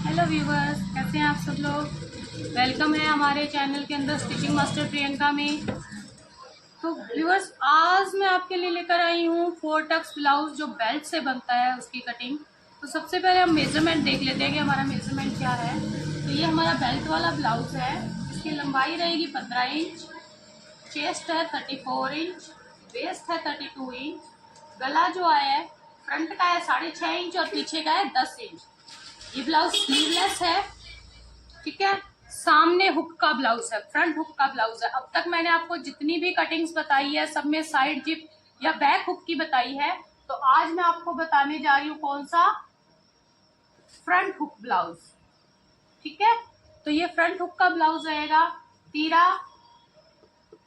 Hello viewers, कैसे हैं आप सब लोग। वेलकम है हमारे चैनल के अंदर स्टिचिंग मास्टर प्रियंका में। तो व्यूवर्स, आज मैं आपके लिए लेकर आई हूँ 4 टक्स ब्लाउज जो बेल्ट से बनता है उसकी कटिंग। तो सबसे पहले हम मेजरमेंट देख लेते हैं कि हमारा मेजरमेंट क्या है। तो ये हमारा बेल्ट वाला ब्लाउज है। इसकी लंबाई रहेगी 15 इंच, चेस्ट है 34 इंच, वेस्ट है 32 इंच, गला जो आया है फ्रंट का है 6.5 इंच और पीछे का है 10 इंच। ये ब्लाउज स्लीवलेस है, ठीक है। सामने हुक का ब्लाउज है, फ्रंट हुक का ब्लाउज है। अब तक मैंने आपको जितनी भी कटिंग्स बताई है सब में साइड जिप या बैक हुक की बताई है। तो आज मैं आपको बताने जा रही हूँ कौन सा, फ्रंट हुक ब्लाउज, ठीक है। तो ये फ्रंट हुक का ब्लाउज रहेगा। तीरा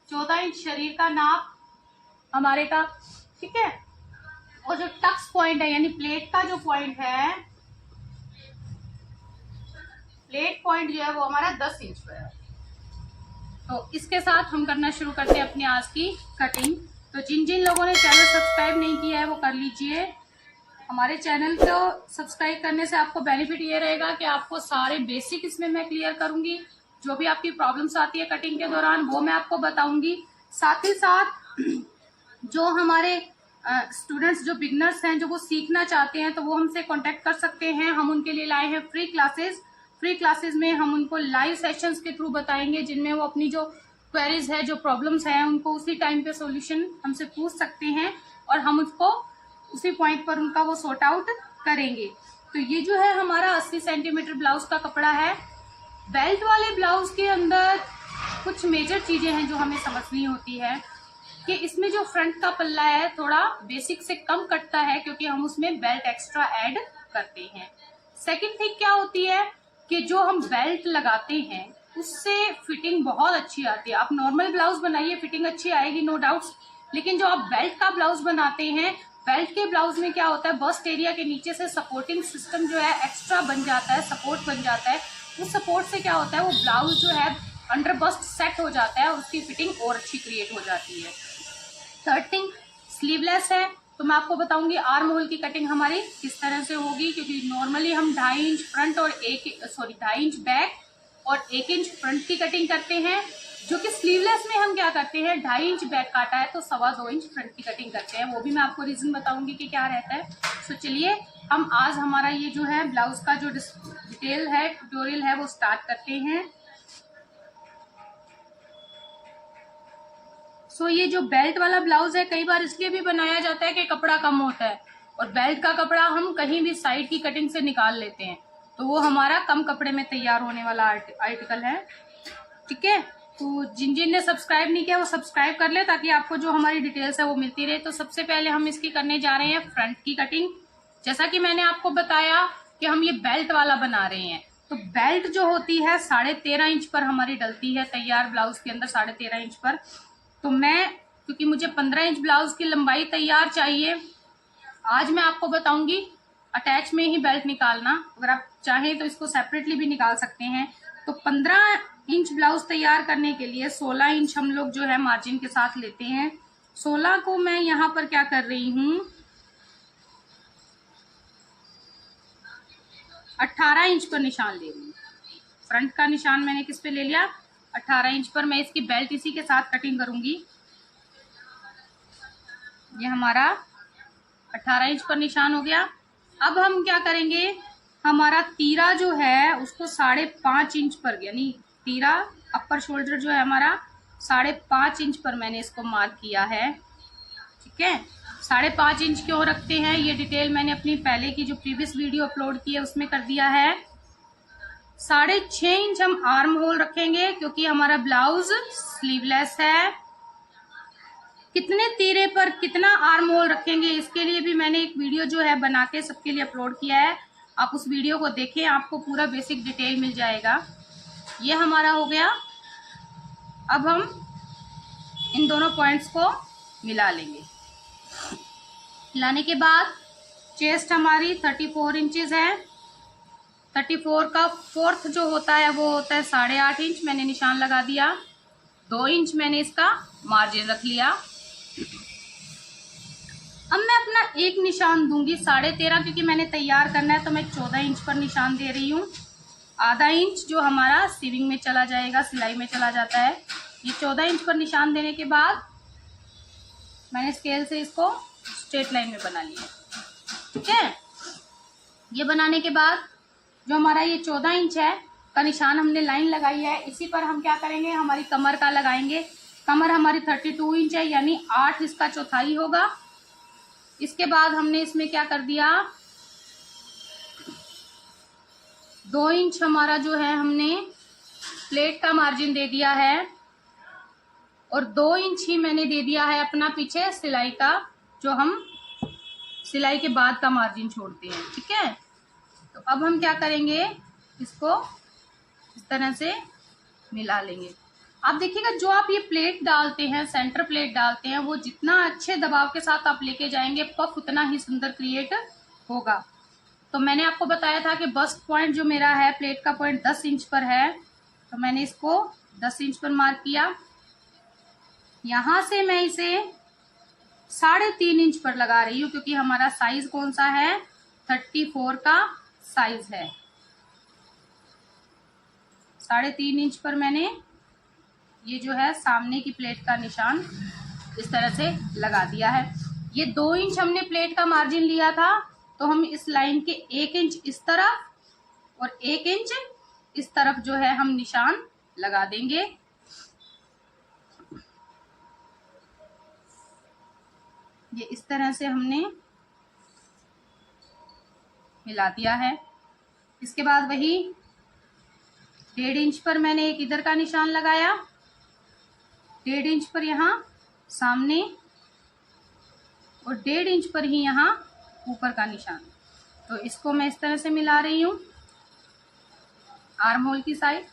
14 इंच शरीर का नाप हमारे का, ठीक है। और जो टक्स पॉइंट है यानी प्लेट का जो पॉइंट है, प्लेट पॉइंट जो है वो हमारा 10 इंच पर है। तो इसके साथ हम करना शुरू करते हैं अपनी आज की कटिंग। तो जिन जिन लोगों ने चैनल सब्सक्राइब नहीं किया है वो कर लीजिए। हमारे चैनल को सब्सक्राइब करने से आपको बेनिफिट ये रहेगा कि आपको सारे बेसिक इसमें मैं क्लियर करूंगी। जो भी आपकी प्रॉब्लम्स आती है कटिंग के दौरान वो मैं आपको बताऊंगी। साथ ही साथ जो हमारे स्टूडेंट्स जो बिगनर्स हैं जो वो सीखना चाहते हैं तो वो हमसे कांटेक्ट कर सकते हैं। हम उनके लिए लाए हैं फ्री क्लासेस। फ्री क्लासेस में हम उनको लाइव सेशंस के थ्रू बताएंगे जिनमें वो अपनी जो क्वेरीज है, जो प्रॉब्लम्स हैं, उनको उसी टाइम पे सॉल्यूशन हमसे पूछ सकते हैं और हम उसको उसी पॉइंट पर उनका वो सॉर्ट आउट करेंगे। तो ये जो है हमारा 80 सेंटीमीटर ब्लाउज का कपड़ा है। बेल्ट वाले ब्लाउज के अंदर कुछ मेजर चीजें हैं जो हमें समझनी होती है कि इसमें जो फ्रंट का पल्ला है थोड़ा बेसिक से कम कटता है क्योंकि हम उसमें बेल्ट एक्स्ट्रा ऐड करते हैं। सेकंड थिंग क्या होती है कि जो हम बेल्ट लगाते हैं उससे फिटिंग बहुत अच्छी आती है। आप नॉर्मल ब्लाउज बनाइए, फिटिंग अच्छी आएगी नो डाउट्स, लेकिन जो आप बेल्ट का ब्लाउज बनाते हैं, बेल्ट के ब्लाउज में क्या होता है, बस्ट एरिया के नीचे से सपोर्टिंग सिस्टम जो है एक्स्ट्रा बन जाता है, सपोर्ट बन जाता है। उस सपोर्ट से क्या होता है, वो ब्लाउज जो है अंडर बस्ट सेट हो जाता है और उसकी फिटिंग और अच्छी क्रिएट हो जाती है। थर्ड थिंग, स्लीवलेस है। तो मैं आपको बताऊंगी आर्म होल की कटिंग हमारी किस तरह से होगी, क्योंकि नॉर्मली हम 2.5 इंच फ्रंट और 2.5 इंच बैक और 1 इंच फ्रंट की कटिंग करते हैं, जो कि स्लीवलेस में हम क्या करते हैं 2.5 इंच बैक काटा है तो 2.25 इंच फ्रंट की कटिंग करते हैं। वो भी मैं आपको रीजन बताऊंगी कि क्या रहता है। तो चलिए हम आज हमारा ये जो है ब्लाउज का जो डिटेल है, ट्यूटोरियल है, वो स्टार्ट करते हैं। सो ये जो बेल्ट वाला ब्लाउज है कई बार इसलिए भी बनाया जाता है कि कपड़ा कम होता है और बेल्ट का कपड़ा हम कहीं भी साइड की कटिंग से निकाल लेते हैं, तो वो हमारा कम कपड़े में तैयार होने वाला आर्टिकल है, ठीक है। तो जिन जिन ने सब्सक्राइब नहीं किया वो सब्सक्राइब कर ले ताकि आपको जो हमारी डिटेल्स है वो मिलती रहे। तो सबसे पहले हम इसकी करने जा रहे हैं फ्रंट की कटिंग। जैसा कि मैंने आपको बताया कि हम ये बेल्ट वाला बना रहे हैं, तो बेल्ट जो होती है 13.5 इंच पर हमारी डलती है तैयार ब्लाउज के अंदर, 13.5 इंच पर। तो मैं, क्योंकि मुझे 15 इंच ब्लाउज की लंबाई तैयार चाहिए, आज मैं आपको बताऊंगी अटैच में ही बेल्ट निकालना। अगर आप चाहें तो इसको सेपरेटली भी निकाल सकते हैं। तो 15 इंच ब्लाउज तैयार करने के लिए 16 इंच हम लोग जो है मार्जिन के साथ लेते हैं। 16 को मैं यहाँ पर क्या कर रही हूँ, 18 इंच पर निशान ले रही हूँ। फ्रंट का निशान मैंने किस पे ले लिया, 18 इंच पर। मैं इसकी बेल्ट इसी के साथ कटिंग करूंगी। ये हमारा 18 इंच पर निशान हो गया। अब हम क्या करेंगे, हमारा तीरा जो है उसको 5.5 इंच पर, यानी तीरा अपर शोल्डर जो है हमारा 5.5 इंच पर मैंने इसको मार्क किया है, ठीक है। 5.5 इंच क्यों रखते हैं ये डिटेल मैंने अपनी पहले की जो प्रीवियस वीडियो अपलोड की है उसमें कर दिया है। 6.5 इंच हम आर्म होल रखेंगे क्योंकि हमारा ब्लाउज स्लीवलेस है। कितने तीरे पर कितना आर्म होल रखेंगे इसके लिए भी मैंने एक वीडियो जो है बना के सबके लिए अपलोड किया है। आप उस वीडियो को देखें, आपको पूरा बेसिक डिटेल मिल जाएगा। ये हमारा हो गया। अब हम इन दोनों पॉइंट्स को मिला लेंगे। मिलाने के बाद चेस्ट हमारी 34 इंचेस है। 34 का फोर्थ जो होता है वो होता है 8.5 इंच। मैंने निशान लगा दिया। 2 इंच मैंने इसका मार्जिन रख लिया। अब मैं अपना एक निशान दूंगी 13.5, क्योंकि मैंने तैयार करना है तो मैं 14 इंच पर निशान दे रही हूँ। आधा इंच जो हमारा सीविंग में चला जाएगा, सिलाई में चला जाता है। ये 14 इंच पर निशान देने के बाद मैंने स्केल से इसको स्ट्रेट लाइन में बना लिया। ठीक है, ये बनाने के बाद जो हमारा ये 14 इंच है का निशान हमने लाइन लगाई है, इसी पर हम क्या करेंगे, हमारी कमर का लगाएंगे। कमर हमारी 32 इंच है, यानी 8 इसका चौथाई होगा। इसके बाद हमने इसमें क्या कर दिया, 2 इंच हमारा जो है हमने प्लेट का मार्जिन दे दिया है, और 2 इंच ही मैंने दे दिया है अपना पीछे सिलाई का, जो हम सिलाई के बाद का मार्जिन छोड़ते हैं। ठीक है, तो अब हम क्या करेंगे, इसको इस तरह से मिला लेंगे। आप देखिएगा जो आप ये प्लेट डालते हैं, सेंटर प्लेट डालते हैं, वो जितना अच्छे दबाव के साथ आप लेके जाएंगे, पफ उतना ही सुंदर क्रिएट होगा। तो मैंने आपको बताया था कि बस्ट पॉइंट जो मेरा है, प्लेट का पॉइंट 10 इंच पर है, तो मैंने इसको 10 इंच पर मार्क किया। यहां से मैं इसे 3.5 इंच पर लगा रही हूँ, क्योंकि हमारा साइज कौन सा है, 34 का साइज है। 3.5 इंच पर मैंने ये जो है सामने की प्लेट का निशान इस तरह से लगा दिया है। ये 2 इंच हमने प्लेट का मार्जिन लिया था, तो हम इस लाइन के 1 इंच इस तरफ और 1 इंच इस तरफ जो है हम निशान लगा देंगे। ये इस तरह से हमने मिला दिया है। इसके बाद वही 1.5 इंच पर मैंने एक इधर का निशान लगाया, 1.5 इंच पर यहाँ सामने, और 1.5 इंच पर ही यहाँ ऊपर का निशान। तो इसको मैं इस तरह से मिला रही हूँ आर्म होल की साइड।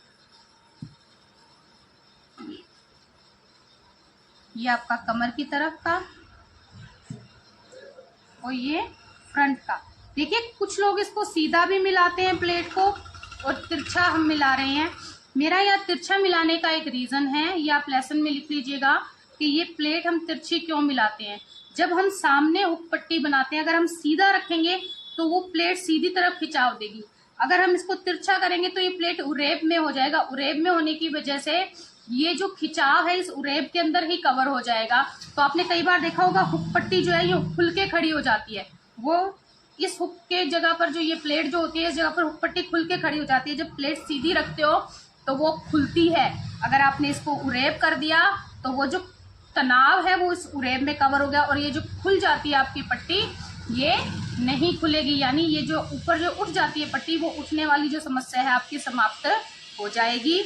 ये आपका कमर की तरफ का और ये फ्रंट का। देखिए कुछ लोग इसको सीधा भी मिलाते हैं प्लेट को, और तिरछा हम मिला रहे हैं। मेरा यह तिरछा मिलाने का एक रीजन है, ये आप लेसन में लिख लीजिएगा कि ये प्लेट हम तिरछी क्यों मिलाते हैं। जब हम सामने हुक पट्टी बनाते हैं, अगर हम सीधा रखेंगे तो वो प्लेट सीधी तरफ खिंचाव देगी। अगर हम इसको तिरछा करेंगे तो ये प्लेट उरेब में हो जाएगा। उरेब में होने की वजह से ये जो खिंचाव है इस उरेब के अंदर ही कवर हो जाएगा। तो आपने कई बार देखा होगा हुक पट्टी जो है ये खुल के खड़ी हो जाती है। वो इस हुक के जगह पर जो ये प्लेट जो होती है, इस जगह पर हुक पट्टी खुल के खड़ी हो जाती है। जब प्लेट सीधी रखते हो तो वो खुलती है। अगर आपने इसको उरेब कर दिया तो वो जो तनाव है वो इस उरेब में कवर हो गया, और ये जो खुल जाती है आपकी पट्टी ये नहीं खुलेगी, यानी ये जो ऊपर जो उठ जाती है पट्टी, वो उठने वाली जो समस्या है आपकी समाप्त हो जाएगी।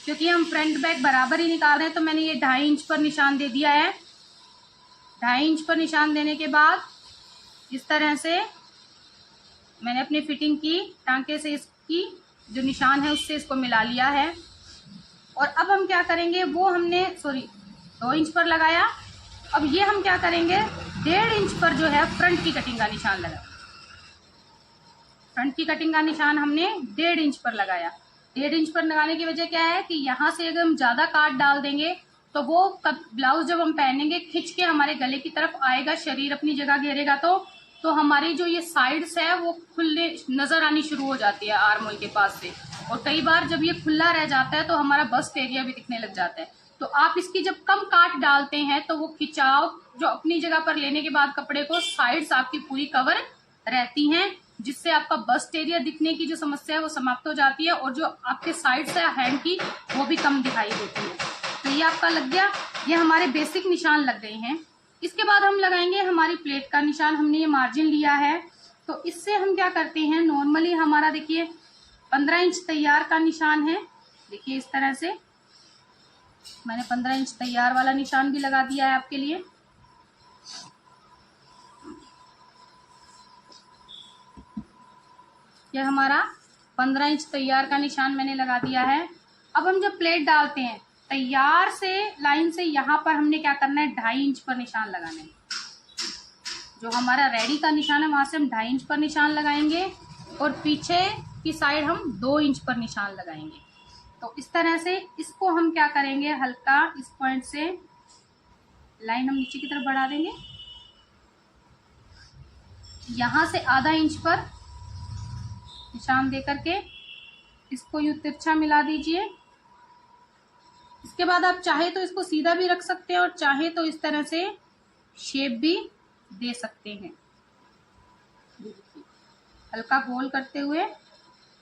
क्योंकि हम फ्रंट बैक बराबर ही निकाल रहे हैं, तो मैंने ये 2.5 इंच पर निशान दे दिया है। 2.5 इंच पर निशान देने के बाद इस तरह से मैंने अपनी फिटिंग की टांके से इसकी जो निशान है उससे इसको मिला लिया है। और अब हम क्या करेंगे, वो हमने 2 इंच पर लगाया। अब ये हम क्या करेंगे, 1.5 इंच पर जो है फ्रंट की कटिंग का निशान लगाया। फ्रंट की कटिंग का निशान हमने 1.5 इंच पर लगाया। 1.5 इंच पर लगाने की वजह क्या है कि यहाँ से अगर हम ज्यादा काट डाल देंगे तो वो ब्लाउज जब हम पहनेंगे खिंच के हमारे गले की तरफ आएगा, शरीर अपनी जगह घेरेगा, तो हमारी जो ये साइड्स है वो खुलने नजर आनी शुरू हो जाती है आर्म होल के पास से। और कई बार जब ये खुला रह जाता है तो हमारा बस्ट एरिया भी दिखने लग जाता है। तो आप इसकी जब कम काट डालते हैं तो वो खिंचाव जो अपनी जगह पर लेने के बाद कपड़े को साइड्स आपकी पूरी कवर रहती हैं, जिससे आपका बस्ट एरिया दिखने की जो समस्या है वो समाप्त हो जाती है, और जो आपके साइड्स है हैंड की वो भी कम दिखाई देती है। तो ये आपका लग गया, ये हमारे बेसिक निशान लग गए हैं। इसके बाद हम लगाएंगे हमारी प्लेट का निशान। हमने ये मार्जिन लिया है, तो इससे हम क्या करते हैं, नॉर्मली हमारा देखिए 15 इंच तैयार का निशान है। देखिए इस तरह से मैंने 15 इंच तैयार वाला निशान भी लगा दिया है आपके लिए। यह हमारा 15 इंच तैयार का निशान मैंने लगा दिया है। अब हम जब प्लेट डालते हैं तैयार से लाइन से यहाँ पर हमने क्या करना है, 2.5 इंच पर निशान लगाना है। जो हमारा रेडी का निशान है वहां से हम 2.5 इंच पर निशान लगाएंगे, और पीछे की साइड हम 2 इंच पर निशान लगाएंगे। तो इस तरह से इसको हम क्या करेंगे, हल्का इस पॉइंट से लाइन हम नीचे की तरफ बढ़ा देंगे। यहाँ से ½ इंच पर निशान दे करके इसको यूं तिरछा मिला दीजिए। इसके बाद आप चाहे तो इसको सीधा भी रख सकते हैं और चाहे तो इस तरह से शेप भी दे सकते हैं। हल्का गोल करते हुए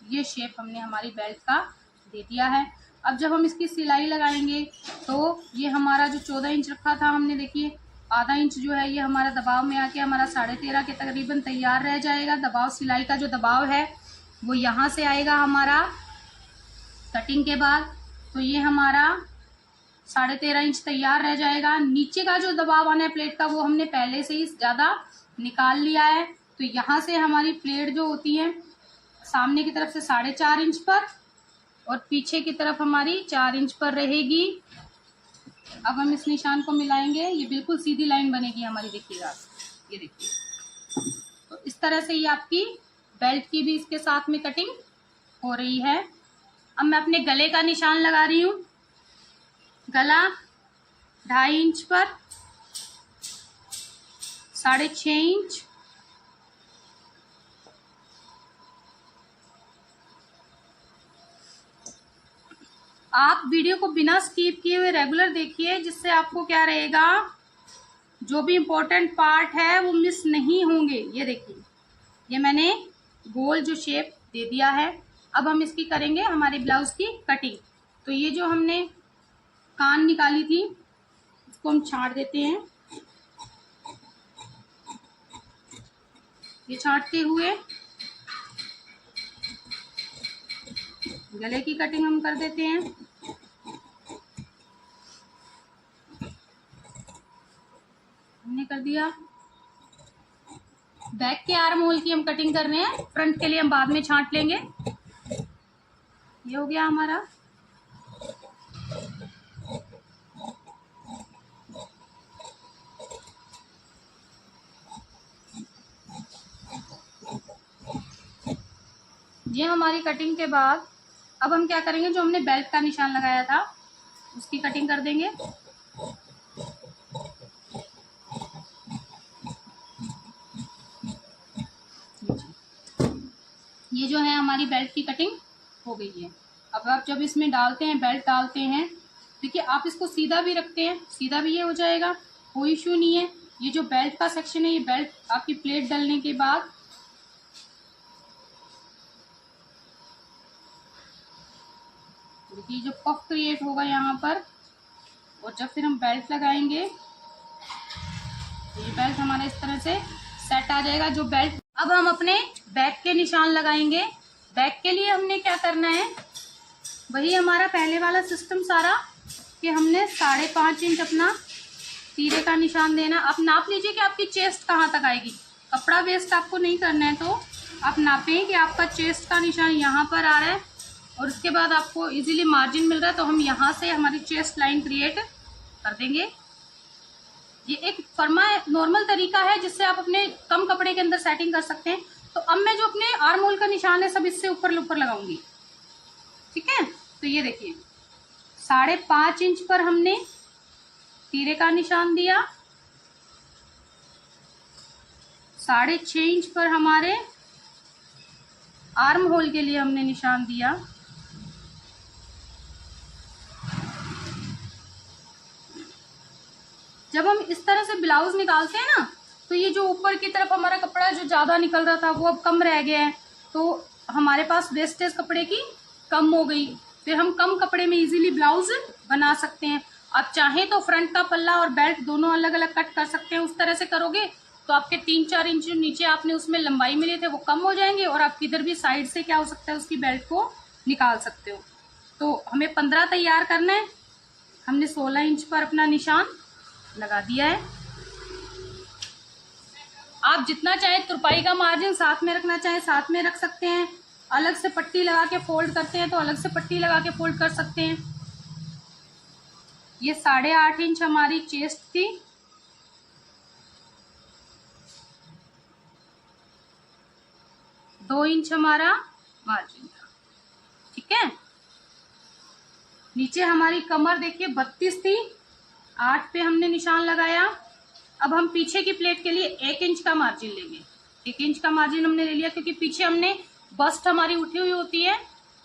ये शेप हमने हमारी बेल्ट का दे दिया है। अब जब हम इसकी सिलाई लगाएंगे तो ये हमारा जो 14 इंच रखा था हमने, देखिए आधा इंच जो है ये हमारा दबाव में आके हमारा 13.5 के तकरीबन तैयार रह जाएगा। दबाव, सिलाई का जो दबाव है वो यहाँ से आएगा हमारा कटिंग के बाद। तो ये हमारा 13.5 इंच तैयार रह जाएगा। नीचे का जो दबाव आना है प्लेट का वो हमने पहले से ही ज्यादा निकाल लिया है। तो यहाँ से हमारी प्लेट जो होती है सामने की तरफ से 4.5 इंच पर और पीछे की तरफ हमारी 4 इंच पर रहेगी। अब हम इस निशान को मिलाएंगे, ये बिल्कुल सीधी लाइन बनेगी हमारी, देखिएगा ये देखिए। तो इस तरह से ये आपकी बेल्ट की भी इसके साथ में कटिंग हो रही है। अब मैं अपने गले का निशान लगा रही हूँ। गला 2.5 इंच पर 6.5 इंच, आप वीडियो को बिना स्किप किए हुए रेगुलर देखिए, जिससे आपको क्या रहेगा, जो भी इम्पोर्टेंट पार्ट है वो मिस नहीं होंगे। ये देखिए, ये मैंने गोल जो शेप दे दिया है। अब हम इसकी करेंगे हमारे ब्लाउज की कटिंग। तो ये जो हमने कान निकाली थी इसको हम छांट देते हैं। ये छांटते हुए गले की कटिंग हम कर देते हैं। हमने कर दिया। बैक के आर्म होल की हम कटिंग कर रहे हैं, फ्रंट के लिए हम बाद में छांट लेंगे। ये हो गया हमारा। ये हमारी कटिंग के बाद अब हम क्या करेंगे, जो हमने बेल्ट का निशान लगाया था उसकी कटिंग कर देंगे। ये जो है हमारी बेल्ट की कटिंग हो गई है। अब आप जब इसमें डालते हैं, बेल्ट डालते हैं, देखिए आप इसको सीधा भी रखते हैं, सीधा भी ये हो जाएगा, कोई इशू नहीं है। ये जो बेल्ट का सेक्शन है, ये बेल्ट आपकी प्लेट डलने के बाद देखिए जो पफ क्रिएट होगा यहाँ पर, और जब फिर हम बेल्ट लगाएंगे तो ये बेल्ट हमारा इस तरह से सेट आ जाएगा। जो बेल्ट, अब हम अपने बैक के निशान लगाएंगे। बैक के लिए हमने क्या करना है, वही हमारा पहले वाला सिस्टम सारा, कि हमने 5.5 इंच अपना तीरे का निशान देना। आप नाप लीजिए कि आपकी चेस्ट कहाँ तक आएगी। कपड़ा वेस्ट आपको नहीं करना है, तो आप नापें कि आपका चेस्ट का निशान यहाँ पर आ रहा है और उसके बाद आपको इजीली मार्जिन मिल रहा है, तो हम यहाँ से हमारी चेस्ट लाइन क्रिएट कर देंगे। ये एक फर्मा नॉर्मल तरीका है जिससे आप अपने कम कपड़े के अंदर सेटिंग कर सकते हैं। तो अब मैं जो अपने आर्म होल का निशान है सब इससे ऊपर लगाऊंगी, ठीक है। तो ये देखिए 5.5 इंच पर हमने तीरे का निशान दिया, 6.5 इंच पर हमारे आर्म होल के लिए हमने निशान दिया। जब हम इस तरह से ब्लाउज निकालते हैं ना, तो ये जो ऊपर की तरफ हमारा कपड़ा जो ज्यादा निकल रहा था वो अब कम रह गया है, तो हमारे पास वेस्टेज कपड़े की कम हो गई। फिर हम कम कपड़े में इजीली ब्लाउज बना सकते हैं। आप चाहें तो फ्रंट का पल्ला और बेल्ट दोनों अलग अलग कट कर सकते हैं। उस तरह से करोगे तो आपके 3-4 इंच जो नीचे आपने उसमें लंबाई मिले थे वो कम हो जाएंगे, और आप किधर भी साइड से क्या हो सकता है उसकी बेल्ट को निकाल सकते हो। तो हमें 15 तैयार करना है। हमने 16 इंच पर अपना निशान लगा दिया है। आप जितना चाहे तुरपाई का मार्जिन साथ में रखना चाहे साथ में रख सकते हैं। अलग से पट्टी लगा के फोल्ड करते हैं तो अलग से पट्टी लगा के फोल्ड कर सकते हैं। ये 8.5 इंच हमारी चेस्ट थी, दो इंच हमारा मार्जिन था, ठीक है। नीचे हमारी कमर देखिए 32 थी, 8 पे हमने निशान लगाया। अब हम पीछे की प्लेट के लिए 1 इंच का मार्जिन लेंगे। 1 इंच का मार्जिन हमने ले लिया क्योंकि पीछे हमने बस्ट हमारी उठी हुई होती है,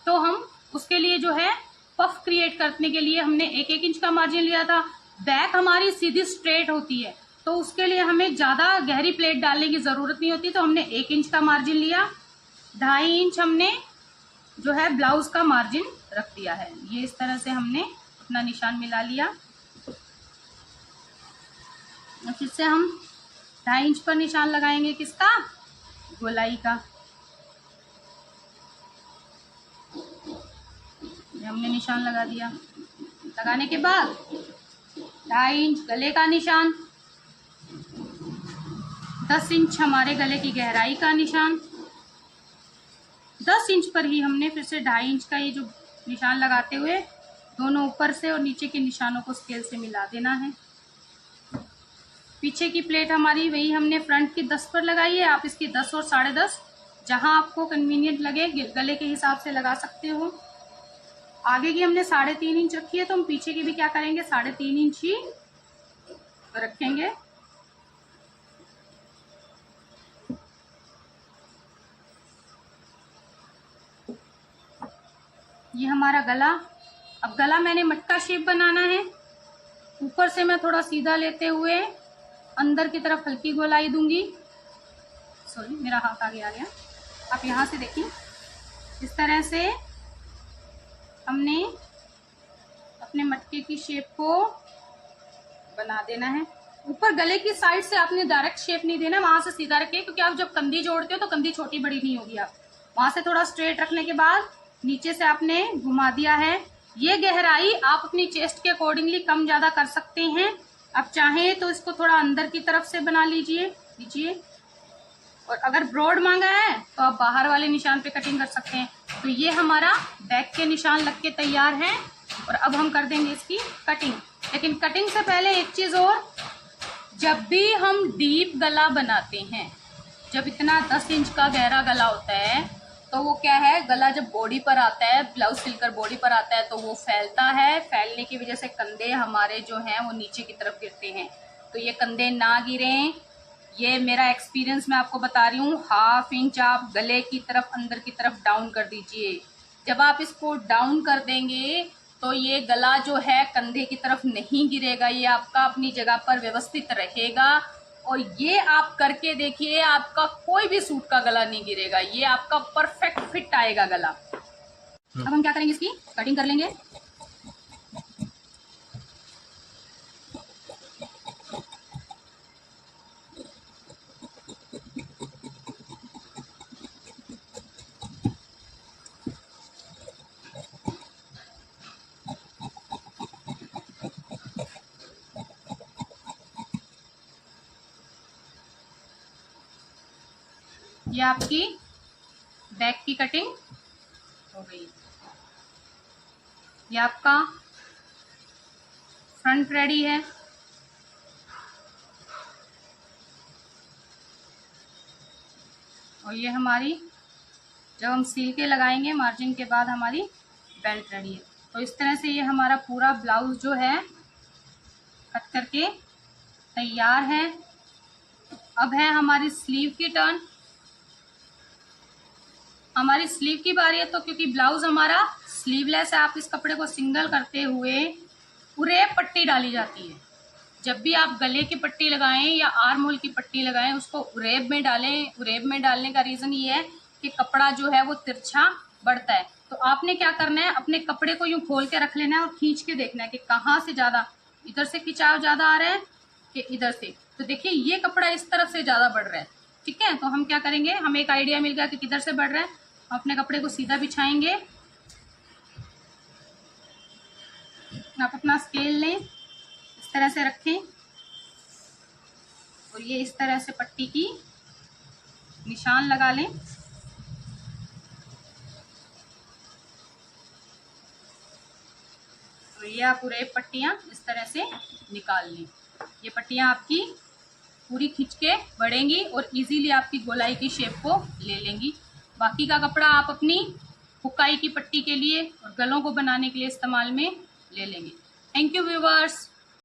तो हम उसके लिए जो है पफ क्रिएट करने के लिए हमने 1-1 इंच का मार्जिन लिया था। बैक हमारी सीधी स्ट्रेट होती है, तो उसके लिए हमें ज्यादा गहरी प्लेट डालने की जरूरत नहीं होती, तो हमने 1 इंच का मार्जिन लिया। 2.5 इंच हमने जो है ब्लाउज का मार्जिन रख दिया है। ये इस तरह से हमने अपना निशान मिला लिया। फिर से हम 2.5 इंच पर निशान लगाएंगे, किसका? गोलाई का। हमने निशान लगा दिया। लगाने के बाद 2.5 इंच गले का निशान, 10 इंच हमारे गले की गहराई का निशान। 10 इंच पर ही हमने फिर से 2.5 इंच का ये जो निशान लगाते हुए दोनों ऊपर से और नीचे के निशानों को स्केल से मिला देना है। पीछे की प्लेट हमारी वही हमने फ्रंट की 10 पर लगाई है। आप इसकी 10 और 10.5 जहां आपको कन्वीनियंट लगे गले के हिसाब से लगा सकते हो। आगे की हमने 3.5 इंच रखी है, तो हम पीछे की भी क्या करेंगे, 3.5 इंच ही रखेंगे। ये हमारा गला। अब गला मैंने मटका शेप बनाना है। ऊपर से मैं थोड़ा सीधा लेते हुए अंदर की तरफ हल्की गोलाई दूंगी। सॉरी, मेरा हाथ आगे आ गया। आप यहाँ से देखिए, इस तरह से हमने अपने मटके की शेप को बना देना है। ऊपर गले की साइड से आपने डायरेक्ट शेप नहीं देना, वहां से सीधा रखिए, क्योंकि आप जब कंधी जोड़ते हो तो कंधी छोटी बड़ी नहीं होगी। आप वहां से थोड़ा स्ट्रेट रखने के बाद नीचे से आपने घुमा दिया है। ये गहराई आप अपनी चेस्ट के अकॉर्डिंगली कम ज्यादा कर सकते हैं। आप चाहें तो इसको थोड़ा अंदर की तरफ से बना लीजिए। और अगर ब्रॉड मांगा है तो आप बाहर वाले निशान पे कटिंग कर सकते हैं। तो ये हमारा बैक के निशान लग के तैयार है और अब हम कर देंगे इसकी कटिंग। लेकिन कटिंग से पहले एक चीज और, जब भी हम डीप गला बनाते हैं, जब इतना 10 इंच का गहरा गला होता है, तो वो क्या है, गला जब बॉडी पर आता है, ब्लाउज सिलकर बॉडी पर आता है, तो वो फैलता है। फैलने की वजह से कंधे हमारे जो हैं वो नीचे की तरफ गिरते हैं। तो ये कंधे ना गिरें, ये मेरा एक्सपीरियंस मैं आपको बता रही हूँ। 1/2 इंच आप गले की तरफ अंदर की तरफ डाउन कर दीजिए। जब आप इसको डाउन कर देंगे तो ये गला जो है कंधे की तरफ नहीं गिरेगा, ये आपका अपनी जगह पर व्यवस्थित रहेगा। और ये आप करके देखिए, आपका कोई भी सूट का गला नहीं गिरेगा, ये आपका परफेक्ट फिट आएगा गला। अब हम क्या करेंगे, इसकी कटिंग कर लेंगे। ये आपकी बैक की कटिंग हो गई। ये आपका फ्रंट रेडी है। और ये हमारी जब हम सील के लगाएंगे मार्जिन के बाद हमारी बेल्ट रेडी है। तो इस तरह से ये हमारा पूरा ब्लाउज जो है कट करके तैयार है। अब है हमारी स्लीव की टर्न। हमारी स्लीव की बारी है, तो क्योंकि ब्लाउज हमारा स्लीवलेस है, आप इस कपड़े को सिंगल करते हुए उरेब पट्टी डाली जाती है। जब भी आप गले की पट्टी लगाएं या आर्म होल की पट्टी लगाएं, उसको उरेब में डालें। उरेब में डालने का रीजन ये है कि कपड़ा जो है वो तिरछा बढ़ता है। तो आपने क्या करना है, अपने कपड़े को यूं खोल के रख लेना है और खींच के देखना है कि कहाँ से ज्यादा, इधर से खिंचाव ज्यादा आ रहा है कि इधर से। तो देखिए ये कपड़ा इस तरफ से ज्यादा बढ़ रहा है, ठीक है। तो हम क्या करेंगे, हमें एक आइडिया मिल गया कि किधर से बढ़ रहा है। अपने कपड़े को सीधा बिछाएंगे, आप अपना स्केल लें, इस तरह से रखें और ये इस तरह से पट्टी की निशान लगा लें। और ये आप पूरे पट्टियां इस तरह से निकाल लें। ये पट्टियां आपकी पूरी खींच के बढ़ेंगी और इजीली आपकी गोलाई की शेप को ले लेंगी। बाकी का कपड़ा आप अपनी हुकाई की पट्टी के लिए और गलों को बनाने के लिए इस्तेमाल में ले लेंगे। Thank you viewers.